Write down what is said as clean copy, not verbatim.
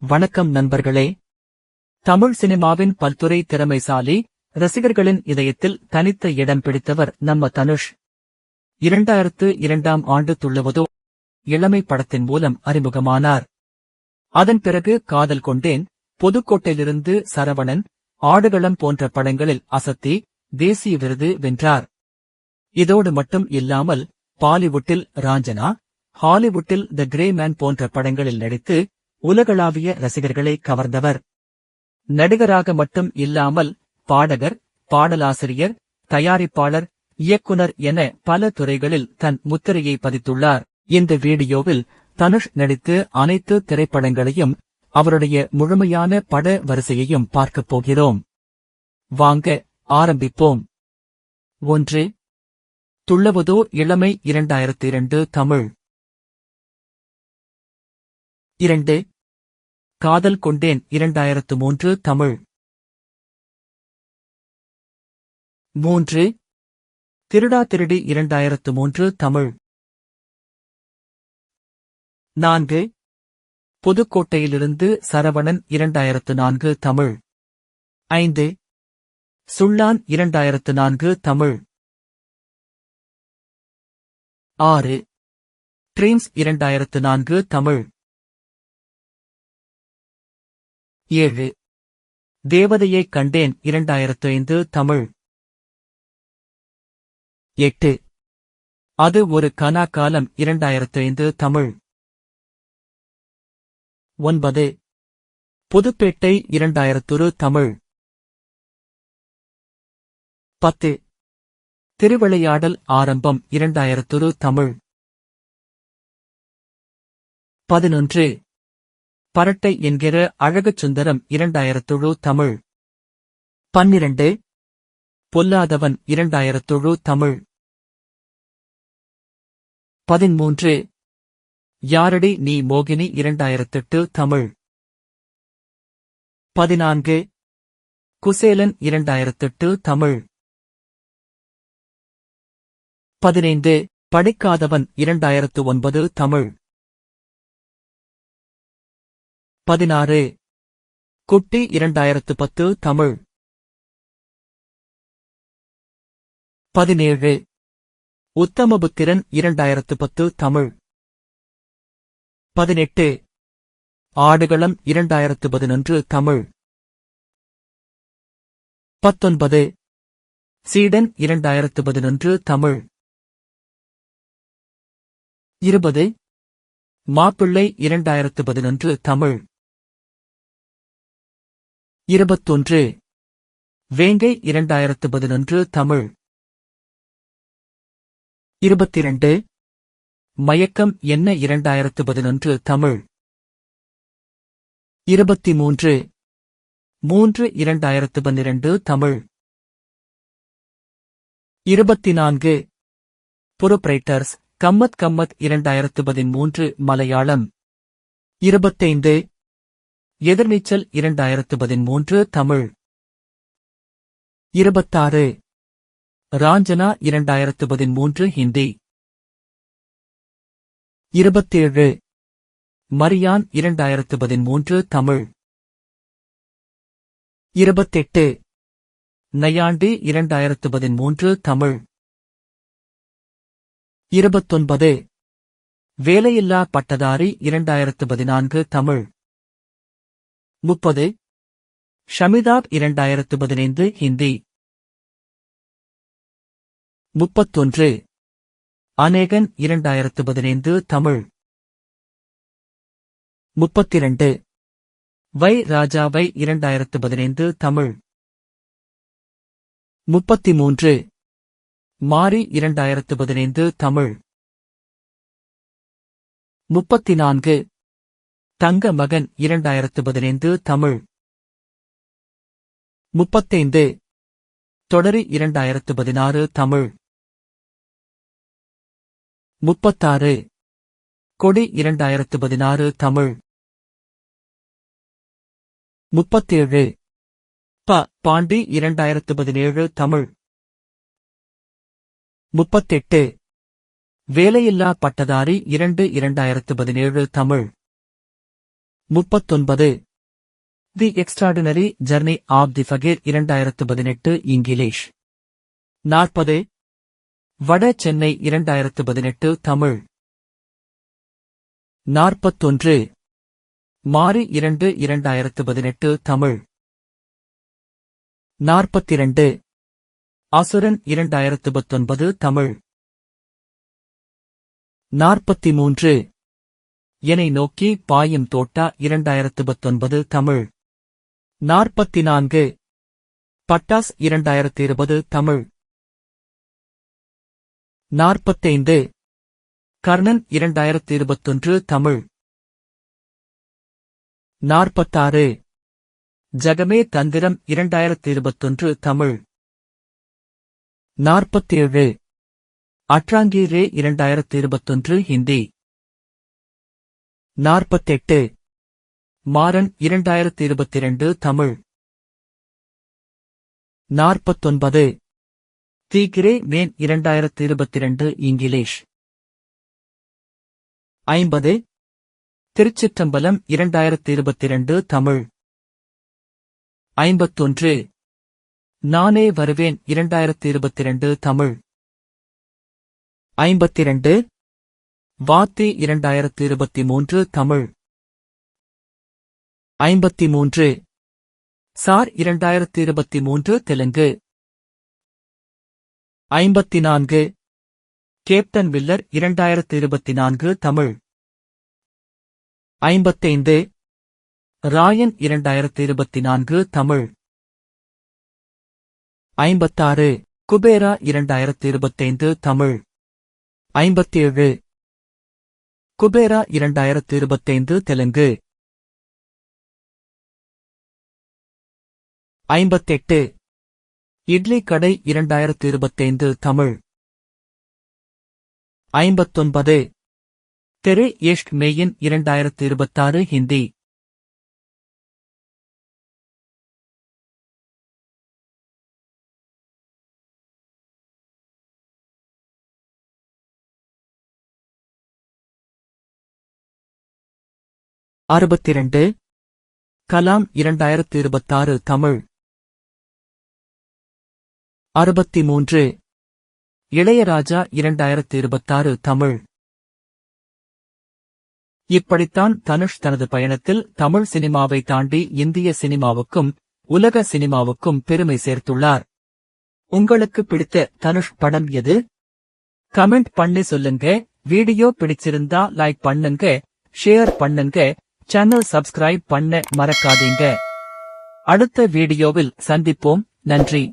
வணக்கம் நண்பர்களே. தமிழ் சினிமாவின் பல்துறை திறமைசாலி, ரசிகர்களின் இதயத்தில் தனித்த இடம் பிடித்தவர் நம்ம தனுஷ். 2002ஆம் ஆண்டு துள்ளுவதோ இளமை படத்தின் மூலம் அறிமுகமானார். அதன் பிறகு காதல் கொண்டேன், புதுக்கோட்டையிலிருந்து சரவணன், ஆடுகளம் போன்ற படங்களில் அசத்தி தேசிய விருது வென்றார். இதோடு மட்டும் இல்லாமல் பாலிவுட்டில் ராஞ்சனா, ஹாலிவுட்டில் தி கிரே மேன் போன்ற படங்களில் நடித்து உலகளாவிய ரசிகர்களை கவர்ந்தவர். நடிகராக மட்டும் இல்லாமல் பாடகர், பாடலாசிரியர், தயாரிப்பாளர், இயக்குனர் என பல துறைகளில் தன் முத்திரையை பதித்துள்ளார். இந்த வீடியோவில் தனுஷ் நடித்து அனைத்து திரைப்படங்களையும் அவருடைய முழுமையான பட வரிசையையும் பார்க்கப் போகிறோம். வாங்க ஆரம்பிப்போம். 1. துள்ளவதோ இளமை 2002 தமிழ். 2. காதல் கொண்டேன் 2003 தமிழ். 3. திருடா திருடி 2003 தமிழ். 4. புதுக்கோட்டையிலிருந்து சரவணன் 2004 தமிழ். 5. சுள்ளான் 2004 தமிழ். 6. ட்ரீம்ஸ் 2004 தமிழ். 7. தேவதையைக் கண்டேன் 2005 தமிழ். 8. அது ஒரு கனாக்காலம் 2005 தமிழ். 9. புதுப்பேட்டை 2001 தமிழ். 10. திருவிளையாடல் ஆரம்பம் 2001 தமிழ். 11. பரட்டை என்கிற அழகுச் சுந்தரம் 2001 தமிழ். 12. பொல்லாதவன் 2001 தமிழ். 13. யாரடி நீ மோகினி 2008 தமிழ். 14. குசேலன் 2008 தமிழ். 15. படிக்காதவன் 2009 தமிழ். 16. குட்டி 2010 தமிழ். 17. உத்தமபுத்திரன் 2010 தமிழ். 18. ஆடுகளம் 2011 தமிழ். 19. சீடன் 2011 தமிழ். 20. மாப்பிள்ளை 2011 தமிழ். 21. வேங்கை 2011 தமிழ். 22. மயக்கம் என்ன 2011 தமிழ். 23. 3 2012 தமிழ். 24. புரோப்ரைட்டர்ஸ் கம்மத் கம்மத் 2013 மலையாளம். 25. எதிர்நீச்சல் 2013 தமிழ். 26. ராஞ்சனா 2013 ஹிந்தி. 27. மரியான் 2013 தமிழ். 28. நையாண்டி 2013 தமிழ். 29. வேலையில்லா பட்டதாரி 2014 தமிழ். 30. ஷமிதாப் 2015 ஹிந்தி. 31. அநேகன் 2015 தமிழ். 32. வை ராஜாவை 2015 தமிழ். 33. மாரி 2015 தமிழ். 34. தங்க மகன் 2015 தமிழ். 35. தொடரி 2016 தமிழ். 36. கொடி 2016 Tamil. 37. Pandi 2017 Tamil. 38. Velaiilla Pattadhari 2017 Tamil. 39 the extraordinary journey of the fakir 2018 English 40 Vada Chennai 2018 Tamil 41 மாரி 2 2018 தமிழ் 42 அசுரன் 2019 தமிழ் 43 என்னை நோக்கி பாயும் தோட்டா 2019 தமிழ் 44 பட்டாஸ் 2020 Tamil 45 Karnan 2021 Tamil 46 Jagame Thandhiram 2021 Tamil 47 Atrangi Re 2021 Hindi 48 Maaran 2022 Tamil 49 the Gray Man 2022 English 50 Thiruchitrambalam 2022 Tamil 51 Naane Varuvean 2022 Tamil 52 Vaathi 2023 Tamil 53 Sir 2023 Telugu 54 Captain Miller 2024 Tamil 55 Raayan 2024 Tamil 56 Kuberaa 2025 Tamil 57 Kuberaa 2025 Telugu 58 Idli Kadai 2025 Tamil 59 Tere Ishk Mein 2026 Hindi 62 Kalam 2026 Tamil 63 Ilaiyaraaja 2026 Tamil இப்படித்தான் தனுஷ் தனது பயணத்தில் தமிழ் சினிமாவை தாண்டி இந்திய சினிமாவுக்கும் உலக சினிமாவுக்கும் பெருமை சேர்த்துள்ளார். உங்களுக்கு பிடித்த தனுஷ் படம் எது? கமெண்ட் பண்ணி சொல்லுங்க. வீடியோ பிடிச்சிருந்தா லைக் பண்ணுங்க, ஷேர் பண்ணுங்க, சேனல் சப்ஸ்கிரைப் பண்ண மறக்காதீங்க. அடுத்த வீடியோவில் சந்திப்போம். நன்றி.